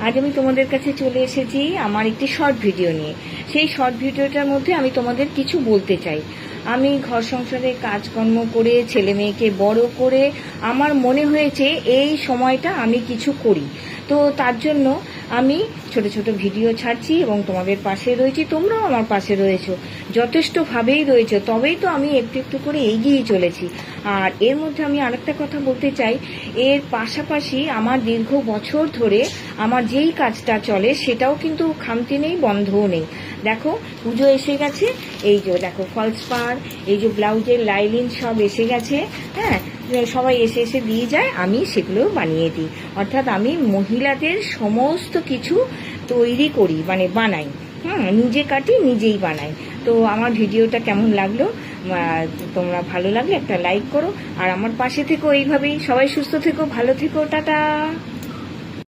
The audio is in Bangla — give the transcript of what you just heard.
আজ আমি তোমাদের কাছে চলে এসেছি আমার একটি শর্ট ভিডিও নিয়ে। সেই শর্ট ভিডিওটার মধ্যে আমি তোমাদের কিছু বলতে চাই। আমি ঘর সংসারে কাজকর্ম করে ছেলে মেয়েকে বড় করে আমার মনে হয়েছে এই সময়টা আমি কিছু করি। তো তার জন্য আমি ছোট ছোট ভিডিও ছাড়ছি এবং তোমাদের পাশে রয়েছি, তোমরাও আমার পাশে রয়েছো, যথেষ্টভাবেই রয়েছো, তবেই তো আমি একটু একটু করে এগিয়ে চলেছি। আর এর মধ্যে আমি আরেকটা কথা বলতে চাই, এর পাশাপাশি আমার দীর্ঘ বছর ধরে আমার যেই কাজটা চলে সেটাও কিন্তু খামতি নেই, বন্ধও নেই। দেখো পুজো এসে গেছে, এই যে দেখো ফলস পাড়, এই যে ব্লাউজের লাইলিন সব এসে গেছে। হ্যাঁ, সবাই এসে এসে দিয়ে যায়, আমি সেগুলোও বানিয়ে দিই। অর্থাৎ আমি মহিলাদের সমস্ত কিছু তৈরি করি, মানে বানাই। নিজে কাটি, নিজেই বানাই। তো আমার ভিডিওটা কেমন লাগলো, তোমরা ভালো লাগলে একটা লাইক করো, আর আমার পাশে থেকো। এইভাবেই সবাই সুস্থ থেকো, ভালো থেকো, টাটা।